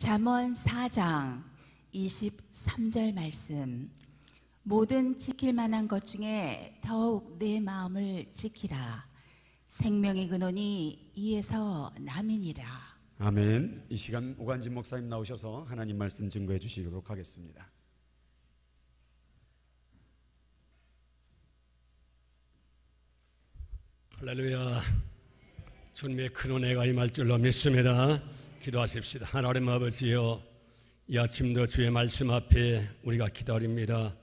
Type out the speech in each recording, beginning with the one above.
잠언 4장 23절 말씀. 모든 지킬 만한 것 중에 더욱 내 마음을 지키라. 생명의 근원이 이에서 남이니라. 아멘. 이 시간 오관진 목사님 나오셔서 하나님 말씀 증거해 주시도록 하겠습니다. 할렐루야. 주님의 큰 은혜가 임할 줄로 믿습니다. 기도하십시다. 하나님 아버지여, 이 아침도 주의 말씀 앞에 우리가 기다립니다.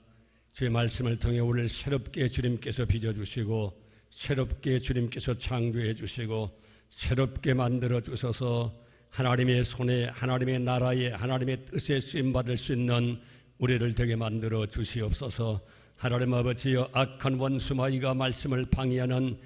주의 말씀을 통해 우리를 새롭게 주님께서 빚어주시고 새롭게 주님께서 창조해 주시고 새롭게 만들어 주셔서 하나님의 손에, 하나님의 나라에, 하나님의 뜻에 쓰임받을 수 있는 우리를 되게 만들어 주시옵소서. 하나님 아버지여, 악한 원수마귀가 말씀을 방해하는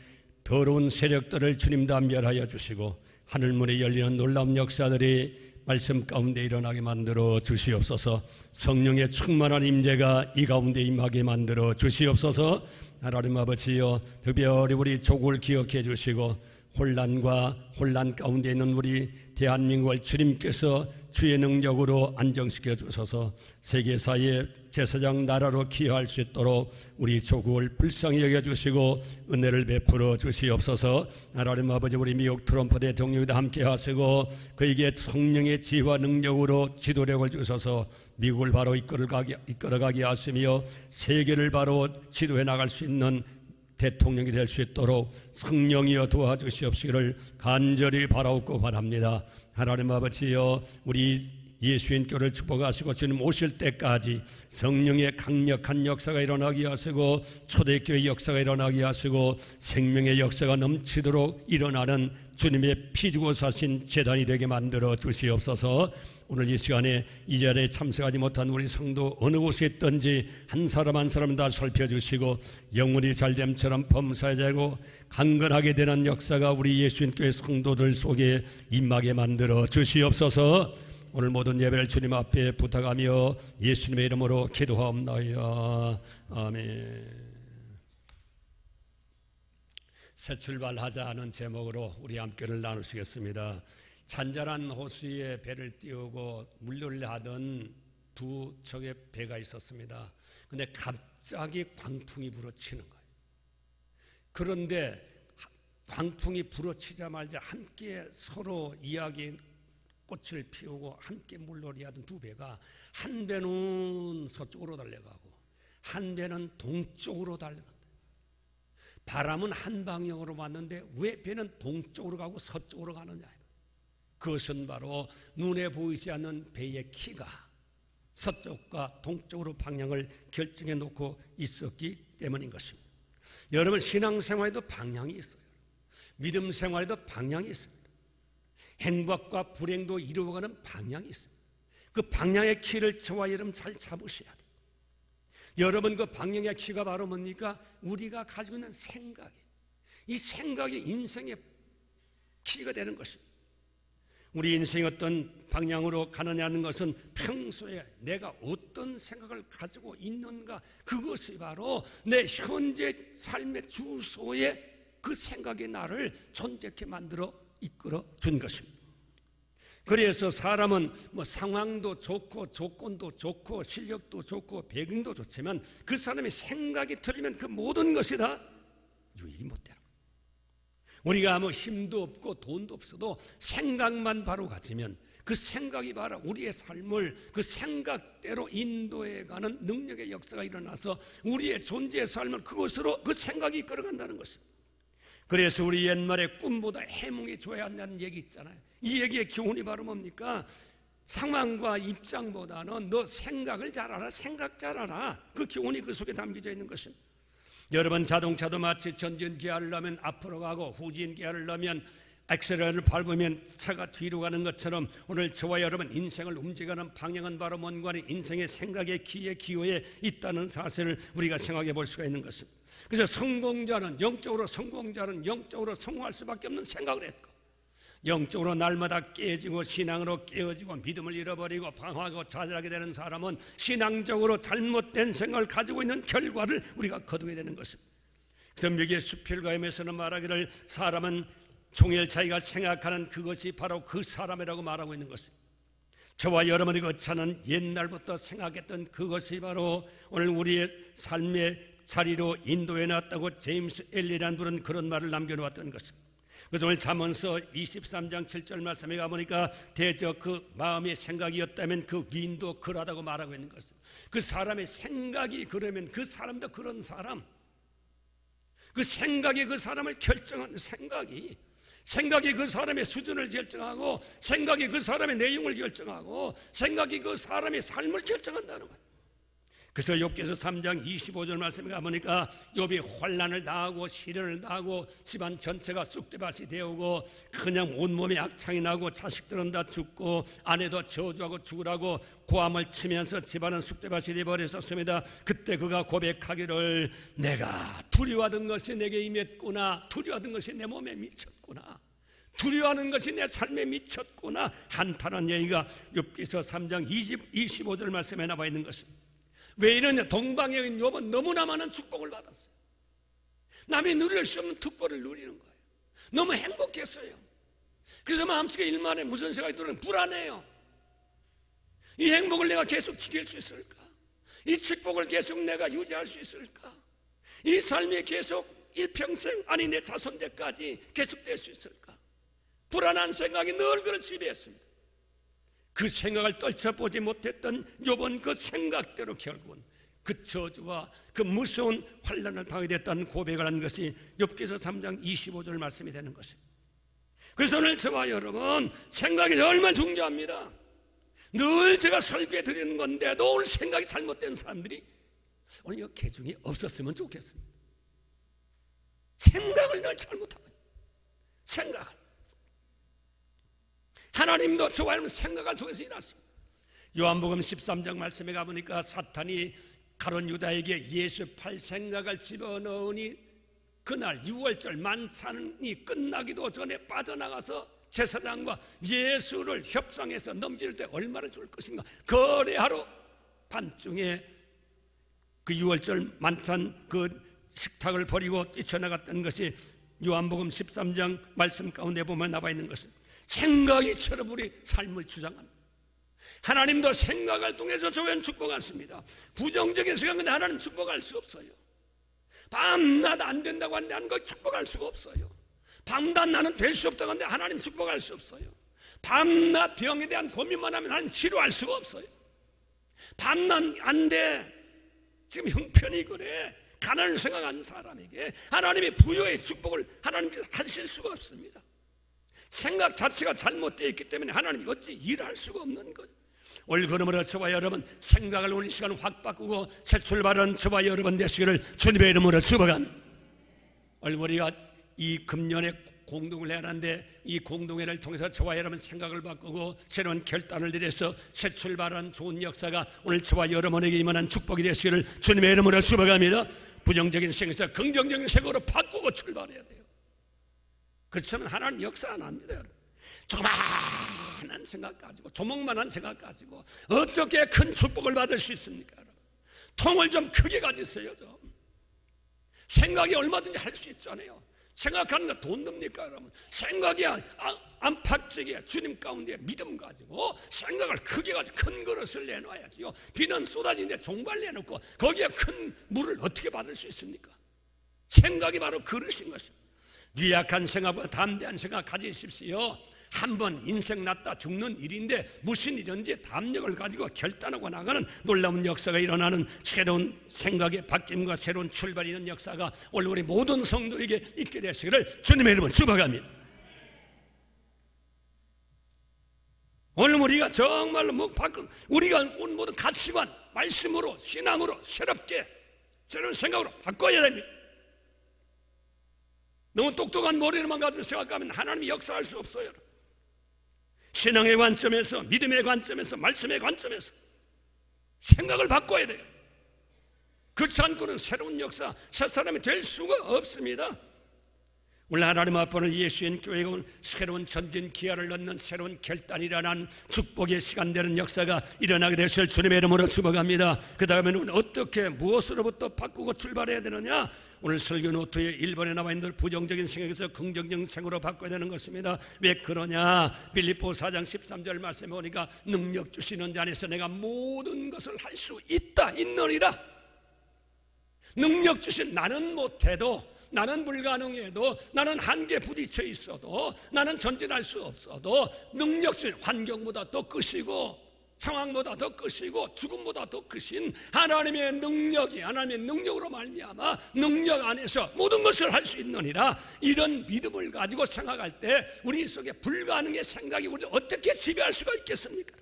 더러운 세력들을 주님 다 멸하여 주시고 하늘문이 열리는 놀라운 역사들이 말씀 가운데 일어나게 만들어 주시옵소서. 성령의 충만한 임재가 이 가운데 임하게 만들어 주시옵소서. 하나님 아버지여, 특별히 우리 조국을 기억해 주시고 혼란 가운데 있는 우리 대한민국을 주님께서 주의 능력으로 안정시켜 주셔서 세계사의 제사장 나라로 기여할 수 있도록 우리 조국을 불쌍히 여겨주시고 은혜를 베풀어 주시옵소서. 하나님 아버지, 우리 미국 트럼프 대통령과 함께 하시고 그에게 성령의 지혜와 능력으로 지도력을 주셔서 미국을 바로 이끌어가게 하시며 세계를 바로 지도해 나갈 수 있는 대통령이 될 수 있도록 성령이여 도와주시옵시기를 간절히 바라옵고 바랍니다. 하나님 아버지여, 우리 예수님께를 축복하시고 주님 오실 때까지 성령의 강력한 역사가 일어나게 하시고 초대교회 역사가 일어나게 하시고 생명의 역사가 넘치도록 일어나는 주님의 피 주고 사신 제단이 되게 만들어 주시옵소서. 오늘 이 시간에 이 자리에 참석하지 못한 우리 성도 어느 곳에 있든지 한 사람 한 사람 다 살펴주시고 영혼이 잘됨처럼 범사되고 강건하게 되는 역사가 우리 예수님교회 성도들 속에 임하게 만들어 주시옵소서. 오늘 모든 예배를 주님 앞에 부탁하며 예수님의 이름으로 기도하옵나이다. 아멘. 새 출발하자 하는 제목으로 우리 함께를 나누시겠습니다. 잔잔한 호수에 배를 띄우고 물놀이 하던 두 척의 배가 있었습니다. 그런데 갑자기 광풍이 불어치는 거예요. 그런데 광풍이 불어치자마자 함께 서로 이야기 꽃을 피우고 함께 물놀이 하던 두 배가 한 배는 서쪽으로 달려가고 한 배는 동쪽으로 달려간다. 바람은 한 방향으로 왔는데 왜 배는 동쪽으로 가고 서쪽으로 가느냐? 그것은 바로 눈에 보이지 않는 배의 키가 서쪽과 동쪽으로 방향을 결정해 놓고 있었기 때문인 것입니다. 여러분, 신앙생활에도 방향이 있어요. 믿음 생활에도 방향이 있습니다. 행복과 불행도 이루어가는 방향이 있습니다. 그 방향의 키를 저와 여러분 잘 잡으셔야 돼요. 여러분, 그 방향의 키가 바로 뭡니까? 우리가 가지고 있는 생각이에요. 이 생각이 인생의 키가 되는 것입니다. 우리 인생이 어떤 방향으로 가느냐는 것은 평소에 내가 어떤 생각을 가지고 있는가, 그것이 바로 내 현재 삶의 주소에 그 생각이 나를 존재케 만들어 이끌어 준 것입니다. 그래서 사람은 상황도 좋고 조건도 좋고 실력도 좋고 배경도 좋지만 그 사람의 생각이 틀리면 그 모든 것이 다 유익이 못 되는 거예요. 우리가 힘도 없고 돈도 없어도 생각만 바로 가지면 그 생각이 바로 우리의 삶을 그 생각대로 인도해가는 능력의 역사가 일어나서 우리의 존재의 삶을 그것으로 그 생각이 이끌어간다는 것입니다. 그래서 우리 옛말에 꿈보다 해몽이 좋아야 한다는 얘기 있잖아요. 이 얘기의 교훈이 바로 뭡니까? 상황과 입장보다는 너 생각을 잘 알아, 생각 잘 알아. 그 교훈이 그 속에 담겨져 있는 것입니다. 여러분, 자동차도 마치 전진기어를 넣으면 앞으로 가고 후진기어를 넣으면 엑셀러를 밟으면 차가 뒤로 가는 것처럼 오늘 저와 여러분 인생을 움직이는 방향은 바로 뭔가 인생의 생각의 기에 기호에 있다는 사실을 우리가 생각해 볼 수가 있는 것입니다. 그래서 영적으로 성공할 수밖에 없는 생각을 했고, 영적으로 날마다 깨지고 신앙으로 깨어지고 믿음을 잃어버리고 방황하고 좌절하게 되는 사람은 신앙적으로 잘못된 생각을 가지고 있는 결과를 우리가 거두게 되는 것입니다. 그래서 미국의 수필가임에서는 말하기를 사람은 종일 자기가 생각하는 그것이 바로 그 사람이라고 말하고 있는 것입니다. 저와 여러분이 거쳐는 옛날부터 생각했던 그것이 바로 오늘 우리의 삶의 자리로 인도해 놨다고 제임스 엘리라는 분은 그런 말을 남겨놓았던 것입니다. 그래서 오늘 잠언서 23장 7절 말씀에 가보니까 대저 그 마음의 생각이었다면 그 기인도 그러하다고 말하고 있는 것입니다. 그 사람의 생각이 그러면 그 사람도 그런 사람, 그 생각이 그 사람을 결정하는 생각이 그 사람의 수준을 결정하고, 생각이 그 사람의 내용을 결정하고, 생각이 그 사람의 삶을 결정한다는 거예요. 그래서 욥기서 3장 25절 말씀에 가보니까 욥이 환난을 당하고 시련을 당하고 집안 전체가 쑥대밭이 되오고 그냥 온몸에 악창이 나고 자식들은 다 죽고 아내도 저주하고 죽으라고 고함을 치면서 집안은 쑥대밭이 되어버렸었습니다. 그때 그가 고백하기를 내가 두려워하던 것이 내게 임했구나, 두려워하던 것이 내 몸에 미쳤구나, 두려워하는 것이 내 삶에 미쳤구나 한탄한 얘기가 욥기서 3장 25절 말씀에 나와 있는 것입니다. 왜 이러냐? 동방에 있는 욥은 너무나 많은 축복을 받았어요. 남이 누릴 수 없는 특권을 누리는 거예요. 너무 행복했어요. 그래서 마음속에 일만에 무슨 생각이 들어요? 불안해요. 이 행복을 내가 계속 지킬 수 있을까? 이 축복을 계속 내가 유지할 수 있을까? 이 삶이 계속 일평생, 아니 내 자손대까지 계속될 수 있을까? 불안한 생각이 늘 그를 지배했습니다. 그 생각을 떨쳐보지 못했던 욥은 그 생각대로 결국은 그 저주와 그 무서운 환난을 당하게 됐다는 고백을 한 것이 욥기서 3장 25절 말씀이 되는 것입니다. 그래서 오늘 저와 여러분, 생각이 얼마나 중요합니다. 늘 제가 설교해 드리는 건데도 오늘 생각이 잘못된 사람들이 오늘 이 개중에 없었으면 좋겠습니다. 생각을 늘 잘못하고, 생각을 하나님도 저와 여러분 생각을 통해서 일하십니다. 요한복음 13장 말씀에 가보니까 사탄이 가룟 유다에게 예수 팔 생각을 집어넣으니 그날 6월절 만찬이 끝나기도 전에 빠져나가서 제사장과 예수를 협상해서 넘길 때 얼마를 줄 것인가 거래하러 밤중에 그 6월절 만찬 그 식탁을 버리고 뛰쳐나갔던 것이 요한복음 13장 말씀 가운데 보면 나와 있는 것입니다. 생각이처럼 우리 삶을 주장합니다. 하나님도 생각을 통해서 저희는 축복하십니다. 부정적인 생각은 하나님 축복할 수 없어요. 밤낮 안 된다고 하는데 하는 걸 축복할 수가 없어요. 밤낮 나는 될 수 없다고 하는데 하나님 축복할 수 없어요. 밤낮 병에 대한 고민만 하면 하나님 치료할 수가 없어요. 밤낮 안 돼, 지금 형편이 그래, 가난을 생각하는 사람에게 하나님의 부여의 축복을 하나님께서 하실 수가 없습니다. 생각 자체가 잘못되어 있기 때문에 하나님이 어찌 일할 수가 없는 거예요. 오늘 그러므로 저와 여러분 생각을 오늘 시간 확 바꾸고 새 출발하는 저와 여러분 되시기를 주님의 이름으로 축복합니다. 오늘 우리가 이 금년에 공동을 해놨는데 이 공동회를 통해서 저와 여러분 생각을 바꾸고 새로운 결단을 내려서 새 출발한 좋은 역사가 오늘 저와 여러분에게 임하는 축복이 되시기를 주님의 이름으로 축복합니다. 부정적인 생각에서 긍정적인 생각으로 바꾸고 출발해야 돼요. 그렇지만 하나님 역사 안 합니다. 여러분. 조그마한 생각 가지고, 조목만한 생각 가지고 어떻게 큰 축복을 받을 수 있습니까? 여러분. 통을 좀 크게 가지세요. 좀 생각이 얼마든지 할 수 있잖아요. 생각하는 거 돈 듭니까? 여러분. 생각이 안팎적이야. 주님 가운데 믿음 가지고 생각을 크게 가지고 큰 그릇을 내놔야지요. 비는 쏟아지는데 종발 내놓고 거기에 큰 물을 어떻게 받을 수 있습니까? 생각이 바로 그릇인 것입니다. 유약한 생각과 담대한 생각 가지십시오. 한번 인생 났다 죽는 일인데 무슨 일인지 담력을 가지고 결단하고 나가는 놀라운 역사가 일어나는 새로운 생각의 바뀜과 새로운 출발이 있는 역사가 오늘 우리 모든 성도에게 있게 되시기를 주님의 이름으로 축복합니다. 오늘 우리가 정말로 우리가 오늘 모든 가치관, 말씀으로, 신앙으로 새롭게 새로운 생각으로 바꿔야 됩니다. 너무 똑똑한 머리로만 가지고 생각하면 하나님이 역사할 수 없어요. 신앙의 관점에서, 믿음의 관점에서, 말씀의 관점에서 생각을 바꿔야 돼요. 그렇지 않고는 새로운 역사, 새 사람이 될 수가 없습니다. 오늘 하나님 앞에는 예수인 교회가 온 새로운 전진 기아를 넣는 새로운 결단이 일어난 축복의 시간 되는 역사가 일어나게 되실 주님의 이름으로 축복합니다. 그 다음에는 어떻게 무엇으로부터 바꾸고 출발해야 되느냐? 오늘 설교 노트에 1번에 나와 있는 부정적인 생각에서 긍정적인 생각으로 바꿔야 되는 것입니다. 왜 그러냐? 빌립보 4장 13절 말씀에 보니까 능력 주시는 자 안에서 내가 모든 것을 할 수 있느니라. 능력 주신 나는 못해도, 나는 불가능해도, 나는 한계에 부딪혀 있어도, 나는 전진할 수 없어도 능력 주신, 환경보다 더 크시고 상황보다 더 크시고 죽음보다 더 크신 하나님의 능력이, 하나님의 능력으로 말미암아 능력 안에서 모든 것을 할 수 있느니라. 이런 믿음을 가지고 생각할 때 우리 속에 불가능의 생각이 우리를 어떻게 지배할 수가 있겠습니까?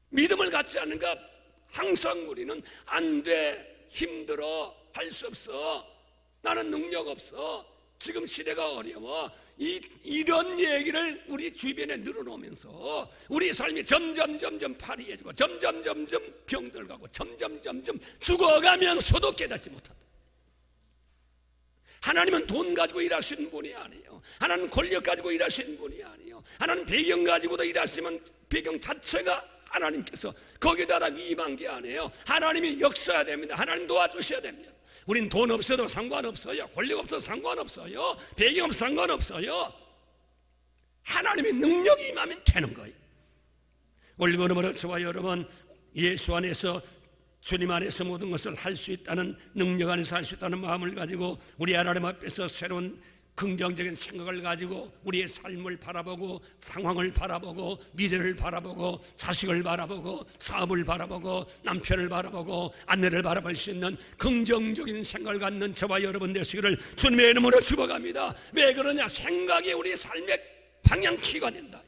믿음을 갖지 않은가 항상 우리는 안 돼, 힘들어, 할 수 없어, 나는 능력 없어, 지금 시대가 어려워, 이런 얘기를 우리 주변에 늘어놓으면서 우리 삶이 점점 파리해지고 점점 병들어가고 점점 죽어가면서도 깨닫지 못한다. 하나님은 돈 가지고 일하시는 분이 아니에요. 하나님은 권력 가지고 일하시는 분이 아니에요. 하나님 배경 가지고도 일하시면 배경 자체가 하나님께서 거기다가 위임한 게 아니에요. 하나님이 역사해야 됩니다. 하나님 도와주셔야 됩니다. 우린 돈 없어도 상관없어요. 권력 없어도 상관없어요. 배경 없어도 상관없어요. 하나님의 능력이 임하면 되는 거예요. 올그름으로 저와 여러분, 예수 안에서, 주님 안에서 모든 것을 할 수 있다는, 능력 안에서 할 수 있다는 마음을 가지고 우리 하나님 앞에서 새로운 긍정적인 생각을 가지고 우리의 삶을 바라보고, 상황을 바라보고, 미래를 바라보고, 자식을 바라보고, 사업을 바라보고, 남편을 바라보고, 아내를 바라볼 수 있는 긍정적인 생각을 갖는 저와 여러분 되시기를 주님의 이름으로 축복합니다. 왜 그러냐? 생각이 우리 삶의 방향키가 된다.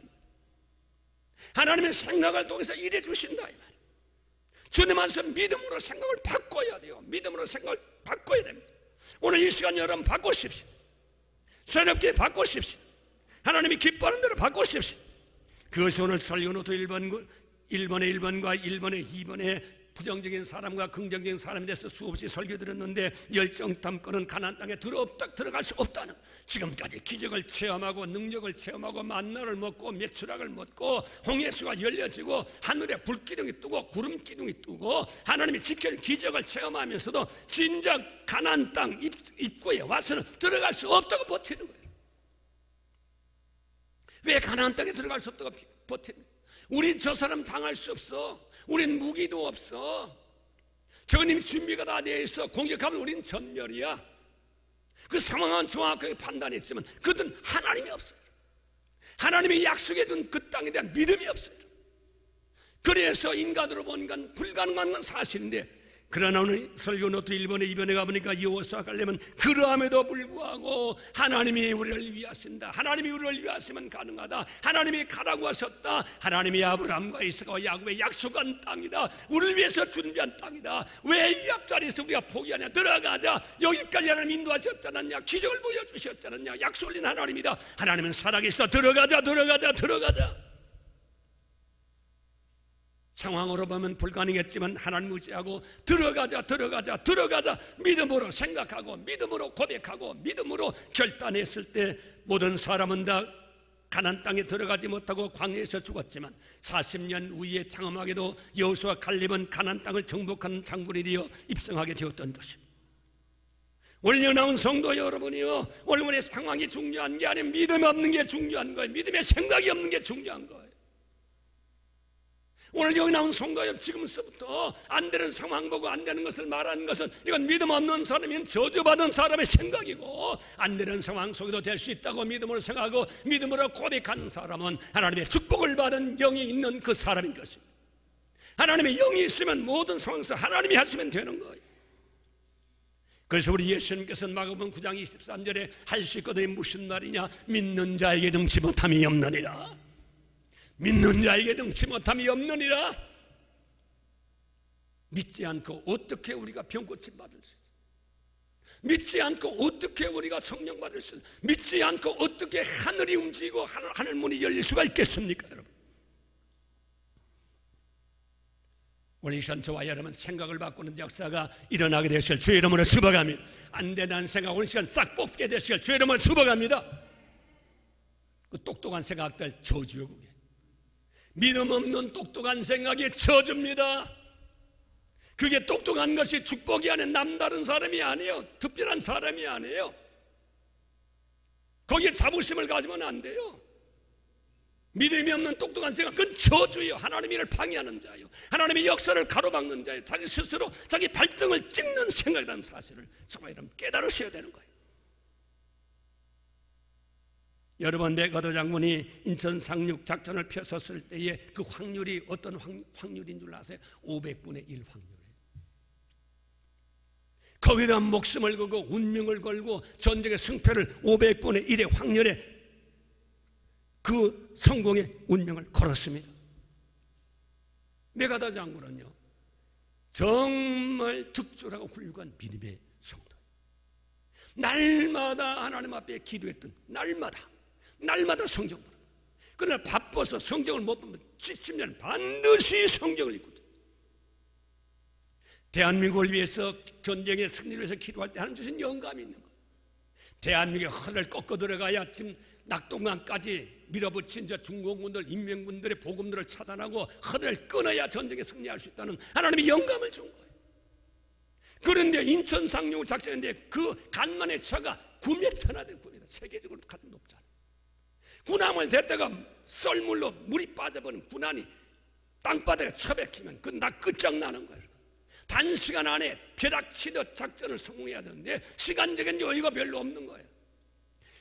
하나님의 생각을 통해서 일해 주신다. 주님 안에서 믿음으로 생각을 바꿔야 돼요. 믿음으로 생각을 바꿔야 됩니다. 오늘 이 시간 여러분 바꾸십시오. 새롭게 바꾸십시오. 하나님이 기뻐하는 대로 바꾸십시오. 그것이 오늘 설교노트 1번의 1번과 1번의 2번의 부정적인 사람과 긍정적인 사람에 대해서 수없이 설교 들었는데, 열정 담고는 가나안 땅에 들어갈 수 없다는, 지금까지 기적을 체험하고 능력을 체험하고 만나를 먹고 메추락을 먹고 홍해수가 열려지고 하늘에 불기둥이 뜨고 구름 기둥이 뜨고 하나님이 지켜준 기적을 체험하면서도 진작 가나안 땅 입구에 와서는 들어갈 수 없다고 버티는 거예요. 왜 가나안 땅에 들어갈 수 없다고 버티는 거예요? 우린 저 사람 당할 수 없어. 우린 무기도 없어. 저님 준비가 다 돼 있어. 공격하면 우린 전멸이야. 그 상황은 정확하게 판단했지만 그들은 하나님이 없어요. 하나님이 약속해 준 그 땅에 대한 믿음이 없어요. 그래서 인간으로 보는 건 불가능한 건 사실인데, 그러나 오늘 설교노트 1번에 2번에 가보니까 여호수아 갈렙은 그러함에도 불구하고 하나님이 우리를 위하신다, 하나님이 우리를 위하시면 가능하다, 하나님이 가라고 하셨다, 하나님이 아브라함과 이삭과 야곱의 약속한 땅이다, 우리를 위해서 준비한 땅이다, 왜 이 앞자리에서 우리가 포기하냐, 들어가자, 여기까지 하나님 인도하셨잖았냐, 기적을 보여주셨잖았냐, 약속 올린 하나님이다, 하나님은 살아계시다, 들어가자. 상황으로 보면 불가능했지만 하나님 의지하고 들어가자. 믿음으로 생각하고 믿음으로 고백하고 믿음으로 결단했을 때 모든 사람은 다 가나안 땅에 들어가지 못하고 광야에서 죽었지만 40년 후에 장엄하게도 여호수아 갈렙은 가나안 땅을 정복하는 장군이 되어 입성하게 되었던 것입니다. 올려 나온 성도 여러분이요, 오늘 우리의 상황이 중요한 게 아니라 믿음 없는 게 중요한 거예요. 믿음의 생각이 없는 게 중요한 거예요. 오늘 여기 나온 성도 여러분, 지금서부터 안 되는 상황 보고 안 되는 것을 말하는 것은 이건 믿음 없는 사람인 저주받은 사람의 생각이고, 안 되는 상황 속에도 될 수 있다고 믿음으로 생각하고 믿음으로 고백하는 사람은 하나님의 축복을 받은 영이 있는 그 사람인 것입니다. 하나님의 영이 있으면 모든 상황에서 하나님이 하시면 되는 거예요. 그래서 우리 예수님께서는 마가복음 9장 23절에 할 수 있거든 무슨 말이냐, 믿는 자에게 능치 못함이 없느니라. 믿는 자에게 능치 못함이 없느니라. 믿지 않고 어떻게 우리가 병고침 받을 수 있어요? 믿지 않고 어떻게 우리가 성령 받을 수 있어요? 믿지 않고 어떻게 하늘이 움직이고 하늘문이 열릴 수가 있겠습니까, 여러분? 오늘 이 시간 저와 여러분 생각을 바꾸는 역사가 일어나게 되시길 주의 이름으로 축복합니다. 안 된다는 생각 오늘 시간 싹 뽑게 되시길 주의 이름으로 축복합니다. 그 똑똑한 생각들 저주요. 그게 믿음 없는 똑똑한 생각이 저주입니다. 그게 똑똑한 것이 축복이 아닌 남다른 사람이 아니에요. 특별한 사람이 아니에요. 거기에 자부심을 가지면 안 돼요. 믿음이 없는 똑똑한 생각, 그건 저주예요. 하나님의 일을 방해하는 자예요. 하나님의 역사를 가로막는 자예요. 자기 스스로 자기 발등을 찍는 생각이라는 사실을 정말 여러분 깨달으셔야 되는 거예요. 여러분, 메가더 장군이 인천 상륙 작전을 펴섰을 때의 그 확률이 어떤 확률인 줄 아세요? 500분의 1 확률이에요. 거기다 목숨을 걸고 운명을 걸고 전쟁의 승패를 500분의 1의 확률에 그 성공의 운명을 걸었습니다. 메가더 장군은요 정말 특출하고 훌륭한 믿음의 성도, 날마다 하나님 앞에 기도했던 날마다 성경 보는. 그러나 바빠서 성경을 못 보면 70년 반드시 성경을 읽고 대한민국을 위해서 전쟁의 승리를 위해서 기도할 때 하나님 주신 영감이 있는 거예요. 대한민국의 허를 꺾어 들어가야 지금 낙동강까지 밀어붙인 저 중공군들, 인명군들의 보급들을 차단하고 허를 끊어야 전쟁에 승리할 수 있다는 하나님의 영감을 준 거예요. 그런데 인천 상륙 작전인데 그 간만의 차가 9m나 될 겁니다. 세계적으로 가장 높잖아요. 군함을 댔다가 썰물로 물이 빠져버린 군함이 땅바닥에 처박히면 그 나 끝장나는 거예요. 단시간 안에 벼락치듯 작전을 성공해야 되는데 시간적인 여유가 별로 없는 거예요.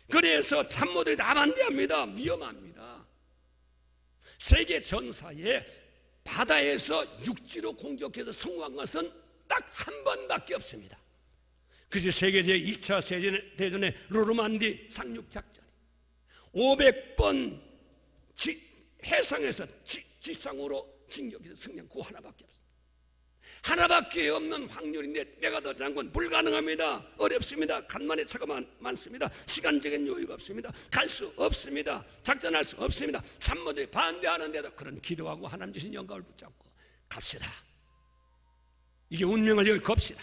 그래서 참모들이 다 반대합니다. 위험합니다. 세계 전사에 바다에서 육지로 공격해서 성공한 것은 딱 한 번밖에 없습니다. 그래서 세계 제2차 세계대전의 노르만디 상륙작전 500번 해상에서 지상으로 진격해서 승리한 그 하나밖에 없습니다. 하나밖에 없는 확률인데 메가더 장군 불가능합니다. 어렵습니다. 간만에 차가 많습니다. 시간적인 여유가 없습니다. 갈 수 없습니다. 작전할 수 없습니다. 참모들이 반대하는데도 그런 기도하고 하나님 주신 영감을 붙잡고 갑시다. 이게 운명을 여기 겁시다.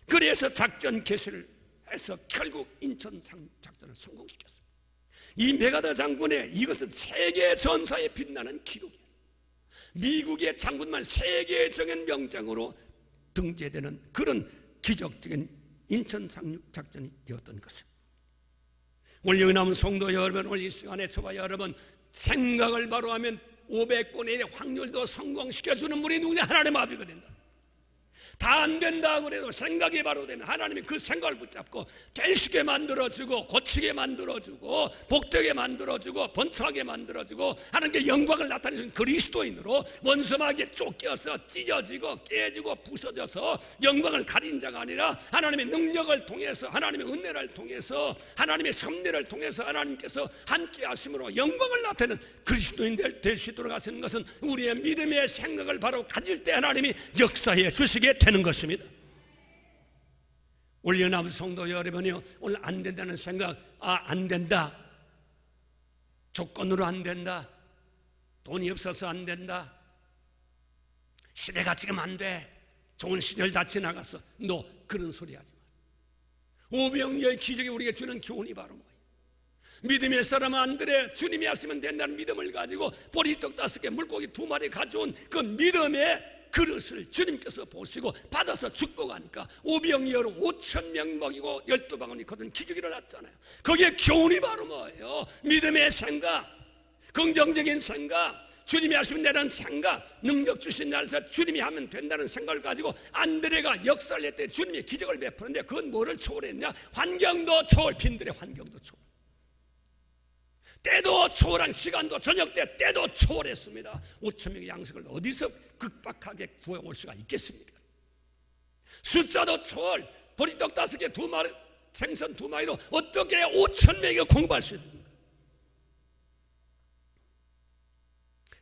그래서 작전 개시를 해서 결국 인천 작전을 성공시켰습니다. 이 메가더 장군의 이것은 세계 전사에 빛나는 기록이에요. 미국의 장군만 세계적인 명장으로 등재되는 그런 기적적인 인천 상륙 작전이 되었던 것입니다. 오늘 여기 남은 성도 여러분, 오늘 이 시간에 저와 여러분 생각을 바로 하면 500분의 1의 확률도 성공시켜주는 분이 누구냐? 하나님 아버지가 된다. 다 안 된다고 그래도 생각이 바로 되면 하나님이 그 생각을 붙잡고 될 수 있게 만들어주고 고치게 만들어주고 복되게 만들어주고 번창하게 만들어주고 하나님께 영광을 나타내신 그리스도인으로 원수마귀에 쫓겨서 찢어지고 깨지고 부서져서 영광을 가린 자가 아니라 하나님의 능력을 통해서 하나님의 은혜를 통해서 하나님의 섭리를 통해서 하나님께서 함께 하심으로 영광을 나타내는 그리스도인 될 수 있도록 하시는 것은 우리의 믿음의 생각을 바로 가질 때 하나님이 역사해 주시게 되는 것입니다. 오늘 연합 성도 여러분이요, 오늘 안 된다는 생각, 안 된다, 조건으로 안 된다, 돈이 없어서 안 된다, 시대가 지금 안 돼, 좋은 시절 다 지나갔어, 너 그런 소리 하지 마. 오병이어의 기적이 우리에게 주는 교훈이 바로 뭐예요? 믿음의 사람 안 그래, 주님이 하시면 된다는 믿음을 가지고 보리떡 5개 물고기 2마리 가져온 그 믿음의 그릇을 주님께서 보시고 받아서 축복하니까 오병이어로 5,000명 먹이고 12방울이 거둔 기적이 일어났잖아요. 거기에 교훈이 바로 뭐예요? 믿음의 생각, 긍정적인 생각, 주님이 하시면 된다는 생각, 능력 주신 날에서 주님이 하면 된다는 생각을 가지고 안드레가 역사를 낼 때 주님이 기적을 베푸는데 그건 뭐를 초월했냐? 환경도 초월, 빈들의 환경도 초월, 때도 초월한 시간도 저녁 때도 초월했습니다. 5,000명의 양식을 어디서 극박하게 구해올 수가 있겠습니까? 숫자도 초월, 보리떡 5개 2마리, 생선 2마리로 어떻게 5,000명이 공부할 수 있습니까?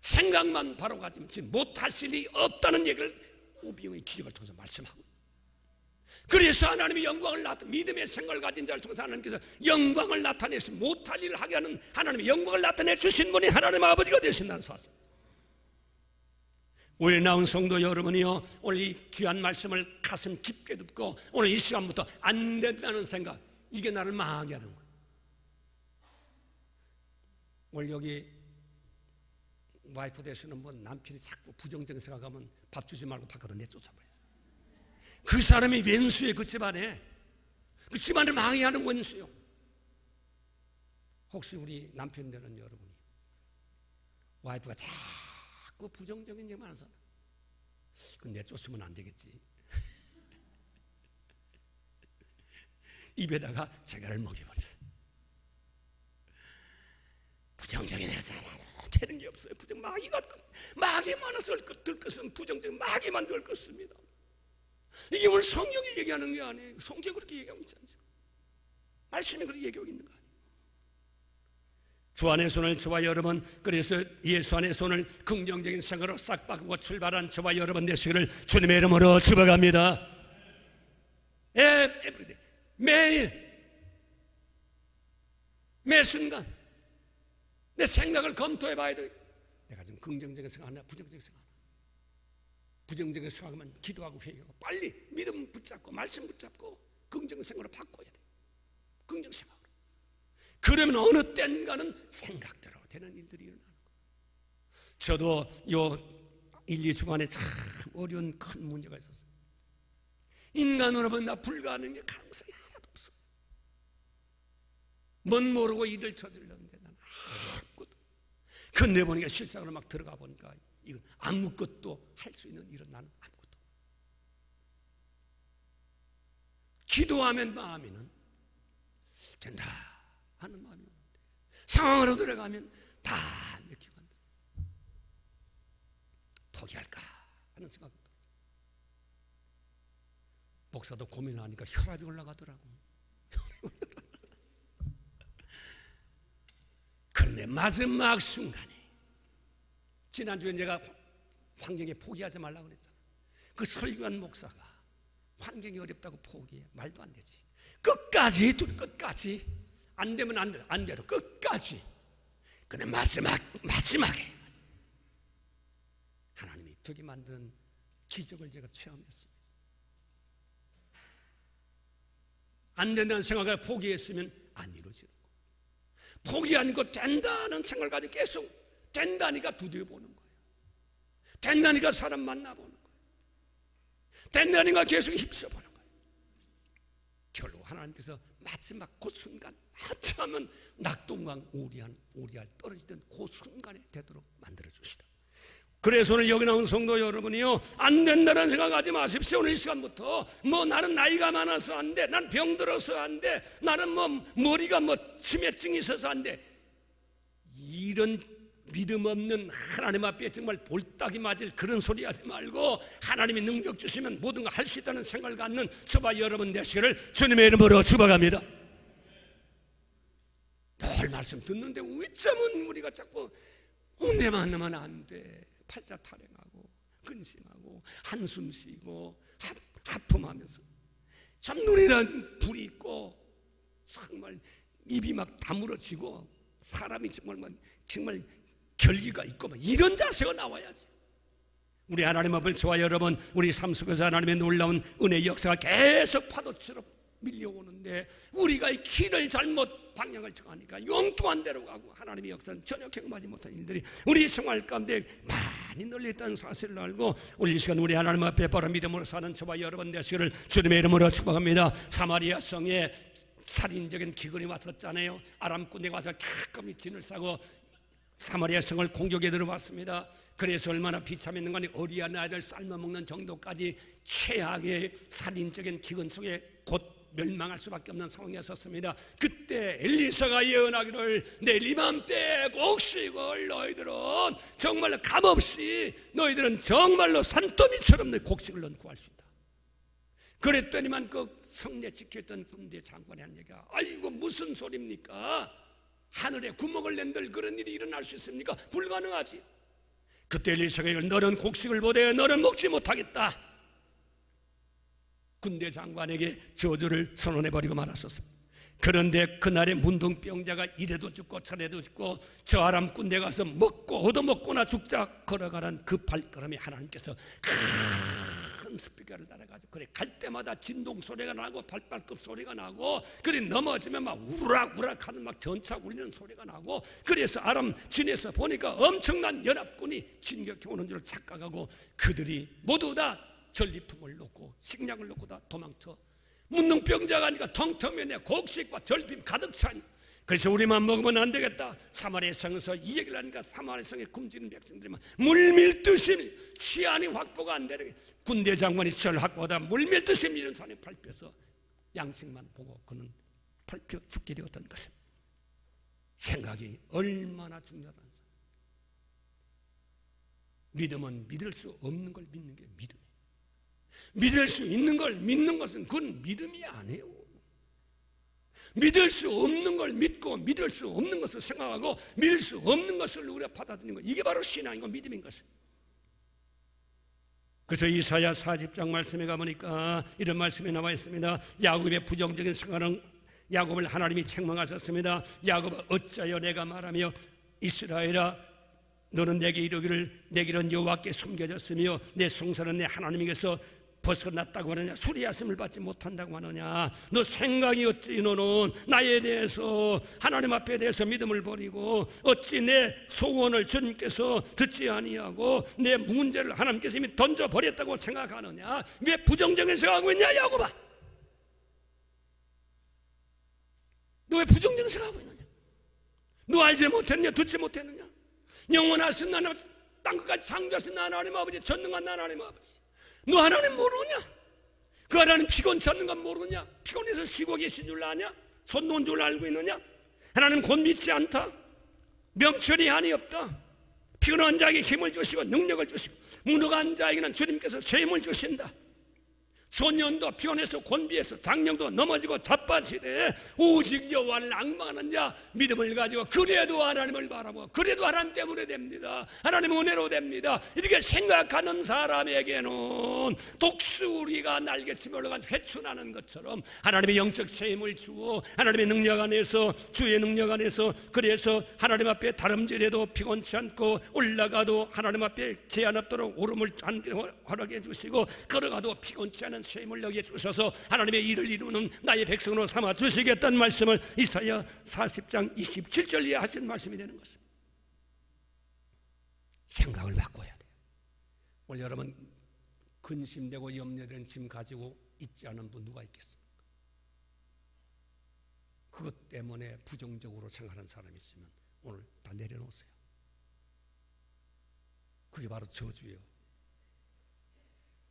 생각만 바로 가지면 못하실 리 없다는 얘기를 오병이어의 기적을 통해서 말씀하고, 그래서 하나님의 영광을 믿음의 생각을 가진 자를 통해서 하나님께서 영광을 나타내시 못할 일을 하게 하는 하나님의 영광을 나타내 주신 분이 하나님 아버지가 되신다는 사실. 우리 나온 성도 여러분이요, 오늘 이 귀한 말씀을 가슴 깊게 듣고 오늘 이 시간부터 안 된다는 생각, 이게 나를 망하게 하는 거예요. 오늘 여기 와이프 되시는 분 남편이 자꾸 부정적인 생각하면 밥 주지 말고 밖으로 내쫓아버려요. 그 사람이 왼수예요. 그 집안에, 그 집안을 망하게 하는 원수요. 혹시 우리 남편 되는 여러분이 와이프가 자꾸 부정적인 얘기만 하는 사람, 그건 내쫓으면 안 되겠지. 입에다가 재갈을 먹여버려요. 부정적인 여자는 되는 게 없어요. 마귀 많아서 들 것은 부정적인 마귀만 들 것입니다. 이게 오늘 성경이 얘기하는 게 아니에요. 성경이 그렇게 얘기하고 있지 않죠. 말씀이 그렇게 얘기하고 있는 거 아니에요. 주 안의 손을 저와 여러분, 그래서 예수 안의 손을 긍정적인 생각으로 싹 바꾸고 출발한 저와 여러분 되시기를 주님의 이름으로 축복합니다. 매일 매 순간 내 생각을 검토해 봐야 돼. 내가 지금 긍정적인 생각하나 부정적인 생각하나. 부정적인 생각하면 기도하고 회개하고 빨리 믿음 붙잡고 말씀 붙잡고 긍정적인 생각으로 바꿔야 돼. 긍정 생각으로. 그러면 어느 땐가는 생각대로 되는 일들이 일어나는 거예요. 저도 요 1-2주간에 참 어려운 큰 문제가 있었어요. 인간으로 보면 나 불가능한 게 가능성이 하나도 없어요. 뭔 모르고 일을 저질렀는데 나는 아무것도. 근데 보니까 실상으로 막 들어가 보니까 이건 아무것도 할 수 있는 일은 나는 아무것도. 기도하면 마음에는 된다 하는 마음이 오는데 상황으로 들어가면 다 맥히고 한다. 포기할까 하는 생각이 들었어요. 목사도 고민하니까 혈압이 올라가더라고. 그런데 마지막 순간에, 지난주에 제가 환경에 포기하지 말라고 그랬잖아. 그 설교한 목사가 환경이 어렵다고 포기해. 말도 안 되지. 끝까지 안 되면 안 돼도 끝까지. 근데 마지막에 하나님이 되게 만든 기적을 제가 체험했습니다. 안 된다는 생각을 포기했으면 안 이루어지는 거예요. 포기한 거 된다는 생각을 가지고 계속 된다니까 두드려보는 거예요. 된다니까 사람 만나보는 거예요. 된다니까 계속 힘써보는 거예요. 결국 하나님께서 마지막 그 순간, 하찮으면 낙동강 오리알 떨어지던 그 순간에 되도록 만들어주시다. 그래서 오늘 여기 나온 성도 여러분이요, 안 된다는 생각하지 마십시오. 오늘 이 시간부터 나는 나이가 많아서 안 돼, 난 병들어서 안 돼, 나는 머리가 치매증이 있어서 안 돼, 이런 믿음 없는 하나님 앞에 정말 볼따기 맞을 그런 소리 하지 말고 하나님이 능력 주시면 모든 걸 할 수 있다는 생각을 갖는 저와 여러분 되시기를 주님의 이름으로 축복합니다. 늘 말씀 듣는데 어쩌면 우리가 자꾸 내만 하면 안 돼, 팔자 타령하고 근심하고 한숨 쉬고 하품하면서 참 눈이란 불이 있고 정말 입이 막 다물어지고 사람이 정말 결기가 있고 이런 자세가 나와야지. 우리 하나님 앞을 저와 여러분, 우리 삶 속에서 하나님의 놀라운 은혜의 역사가 계속 파도처럼 밀려오는데 우리가 이 길을 잘못 방향을 정하니까 엉뚱한 데로 가고 하나님의 역사는 전혀 경험하지 못한 일들이 우리 생활 가운데 많이 널려있다는 사실을 알고 오늘 이 시간 우리 하나님 앞에 바로 믿음으로 사는 저와 여러분 되시기를 주님의 이름으로 축복합니다. 사마리아 성에 살인적인 기근이 왔었잖아요. 아람 군대가 와서 가끔히 진을 싸고 사마리아 성을 공격에 들어왔습니다. 그래서 얼마나 비참했는가 하니 어리한 아이들 삶아먹는 정도까지 최악의 살인적인 기근 속에 곧 멸망할 수밖에 없는 상황이었습니다. 그때 엘리사가 예언하기를 내일 이맘때 곡식을 너희들은 정말로 값없이 너희들은 정말로 산더미처럼 곡식을 넌 구할 수 있다. 그랬더니만 그 성내 지켰던 군대 장관이 한 얘기가 아이고 무슨 소리입니까? 하늘에 구멍을 낸들 그런 일이 일어날 수 있습니까? 불가능하지. 그때 엘리사가 이걸 너는 곡식을 못해 너는 먹지 못하겠다. 군대 장관에게 저주를 선언해버리고 말았었습니다. 그런데 그날에 문둥병자가 이래도 죽고 저래도 죽고 저 아람 군대 가서 먹고 얻어먹고나 죽자 걸어가는 그 발걸음에 하나님께서 큰 스피커를 달아가지고 그래 갈 때마다 진동 소리가 나고 발발급 소리가 나고 그래 넘어지면 막 우락우락 하는 막 전차 울리는 소리가 나고 그래서 아람 진에서 보니까 엄청난 연합군이 진격해 오는 줄 착각하고 그들이 모두 다 전리품을 놓고 식량을 놓고 다 도망쳐 문둥병자가 아니까 텅텅면에 곡식과 절빔 가득 차니 그래서 우리만 먹으면 안 되겠다. 사마리아 성에서 이 얘기를 하니까 사마리아 성에 굶주린 백성들이 물밀듯이 치안이 확보가 안 되는 군대 장관이 절 확보하다 물밀듯이 밀은 산에 밟혀서 양식만 보고 그는 밟혀 죽게 되었던 것입니다. 생각이 얼마나 중요하다는 거죠. 믿음은 믿을 수 없는 걸 믿는 게 믿음이에요. 믿을 수 있는 걸 믿는 것은 그건 믿음이 아니에요. 믿을 수 없는 걸 믿고 믿을 수 없는 것을 생각하고 믿을 수 없는 것을 우리가 받아들이는 것, 이게 바로 신앙이고 믿음인 것이에요. 그래서 이사야 40장 말씀에 가보니까 이런 말씀이 나와 있습니다. 야곱의 부정적인 생활은 야곱을 하나님이 책망하셨습니다. 야곱아 어찌하여 내가 말하며 이스라엘아 너는 내게 이르기를 내 길은 여호와께 숨겨졌으며 내 송사는 내 하나님에게서 벗어났다고 하느냐 수리하심을 받지 못한다고 하느냐 너 생각이 어찌 너는 나에 대해서 하나님 앞에 대해서 믿음을 버리고 어찌 내 소원을 주님께서 듣지 아니하고 내 문제를 하나님께서 이미 던져버렸다고 생각하느냐 왜 부정적인 생각하고 있냐 야곱아 너 왜 부정적인 생각하고 있느냐 너 알지 못했느냐 듣지 못했느냐 영원하신 하나님 땅끝까지 창조하신 하나님 아버지 전능한 하나님 아버지 너 하나님 모르냐? 그 하나님 피곤치 않는 건 모르냐? 피곤해서 쉬고 계신 줄 아냐? 손 놓은 줄 알고 있느냐? 하나님 곧 믿지 않다? 명철이 한이 없다? 피곤한 자에게 힘을 주시고 능력을 주시고 무능한 자에게는 주님께서 쇠임을 주신다. 소년도 피곤해서 곤비해서 장령도 넘어지고 자빠지되 오직 여호와를 앙망하는 자 믿음을 가지고 그래도 하나님을 바라보고 그래도 하나님 때문에 됩니다. 하나님 은혜로 됩니다. 이렇게 생각하는 사람에게는 독수리가 날개치며 올라간 회춘하는 것처럼 하나님의 영적 쇠임을 주고 하나님의 능력 안에서 주의 능력 안에서 그래서 하나님 앞에 다름질해도 피곤치 않고 올라가도 하나님 앞에 제한 없도록 오름을 허락해 주시고 걸어가도 피곤치 않은 쇠임을 여기에 주셔서 하나님의 일을 이루는 나의 백성으로 삼아 주시겠다는 말씀을 이사야 40장 27절에 하신 말씀이 되는 것입니다. 생각을 바꿔야 돼요. 오늘 여러분 근심되고 염려되는 짐 가지고 있지 않은 분 누가 있겠습니까? 그것 때문에 부정적으로 생각하는 사람이 있으면 오늘 다 내려놓으세요. 그게 바로 저주예요.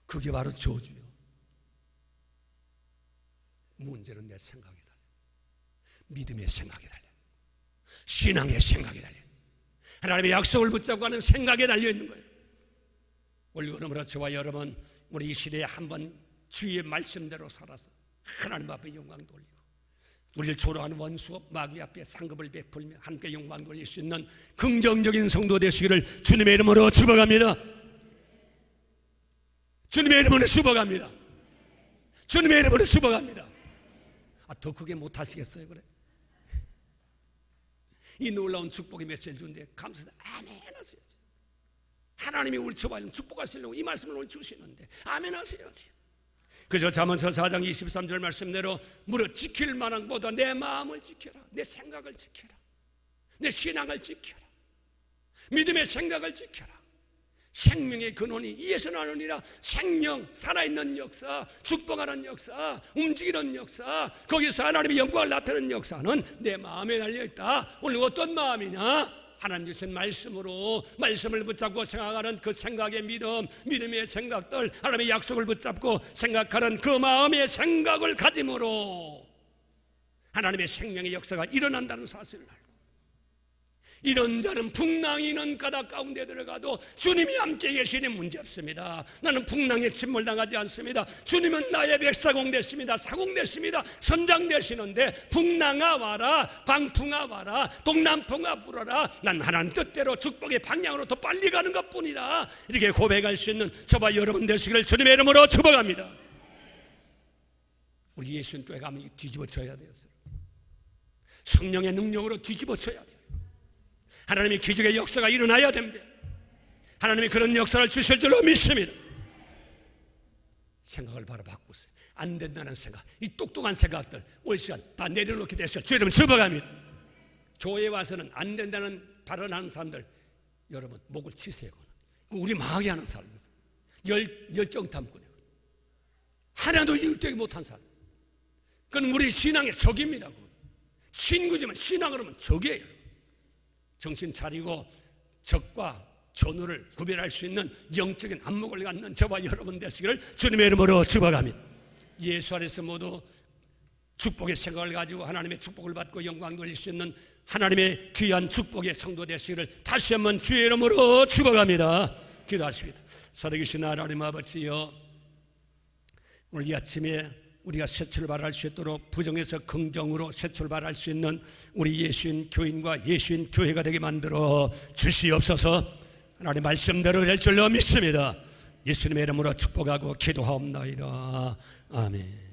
그게 바로 저주예요. 문제는 내 생각에 달려, 믿음의 생각에 달려, 신앙의 생각에 달려, 하나님의 약속을 붙잡고 하는 생각에 달려 있는 거예요. 오늘 그러므로 저와 여러분 우리 이 시대에 한번 주의 말씀대로 살아서 하나님 앞에 영광 돌리고 우리를 조롱하는 원수 마귀 앞에 상급을 베풀며 함께 영광 돌릴 수 있는 긍정적인 성도 되시기를 주님의 이름으로 축복합니다. 주님의 이름으로 축복합니다. 주님의 이름으로 축복합니다. 더 크게 못 하시겠어요? 그래? 이 놀라운 축복의 메시지를 주는데 감사해서 아멘 하셔야지. 하나님이 우리 저와 축복하시려고 이 말씀을 오늘 주시는데 아멘 하셔야지. 그래서 잠언서 4장 23절 말씀대로 무릇 지킬 만한 것보다 내 마음을 지켜라, 내 생각을 지켜라, 내 신앙을 지켜라, 믿음의 생각을 지켜라. 생명의 근원이 이에서 나느니라. 생명, 살아있는 역사, 축복하는 역사, 움직이는 역사, 거기서 하나님의 영광을 나타내는 역사는 내 마음에 달려있다. 오늘 어떤 마음이냐? 하나님 주신 말씀으로 말씀을 붙잡고 생각하는 그 생각의 믿음, 믿음의 생각들, 하나님의 약속을 붙잡고 생각하는 그 마음의 생각을 가짐으로 하나님의 생명의 역사가 일어난다는 사실을 알고, 이런 자는 풍랑이는 가닥 가운데 들어가도 주님이 함께 계시니 문제없습니다. 나는 풍랑에 침몰당하지 않습니다. 주님은 나의 백사공 되십니다. 사공 되십니다. 선장 되시는데 풍랑아 와라, 광풍아 와라, 동남풍아 불어라, 난 하나님 뜻대로 축복의 방향으로 더 빨리 가는 것뿐이다. 이렇게 고백할 수 있는 저와 여러분 되시기를 주님의 이름으로 축복합니다. 우리 예수님 교회 가면 뒤집어져야 돼요. 성령의 능력으로 뒤집어져야 돼요. 하나님의 기적의 역사가 일어나야 됩니다. 하나님이 그런 역사를 주실 줄로 믿습니다. 생각을 바로 바꾸세요. 안 된다는 생각, 이 똑똑한 생각들 올 시간 다 내려놓게 됐어요. 주 여러분 접어갑니다. 교회에 와서는 안 된다는 발언하는 사람들, 여러분 목을 치세요. 우리 망하게 하는 사람, 열정탐꾼이에요. 하나도 이웃되게 못한 사람, 그건 우리 신앙의 적입니다. 친구지만 신앙으로 하면 적이에요. 정신 차리고 적과 전우를 구별할 수 있는 영적인 안목을 갖는 저와 여러분 되시기를 주님의 이름으로 축복합니다. 예수 안에서 모두 축복의 생각을 가지고 하나님의 축복을 받고 영광 돌릴 수 있는 하나님의 귀한 축복의 성도 되시기를 다시 한번 주의 이름으로 축복합니다. 기도하십니다. 살아계신 하나님 아버지여, 오늘 이 아침에 우리가 새 출발할 수 있도록 부정에서 긍정으로 새 출발할 수 있는 우리 예수인 교인과 예수인 교회가 되게 만들어 주시옵소서. 하나님 말씀대로 될 줄로 믿습니다. 예수님의 이름으로 축복하고 기도하옵나이다. 아멘.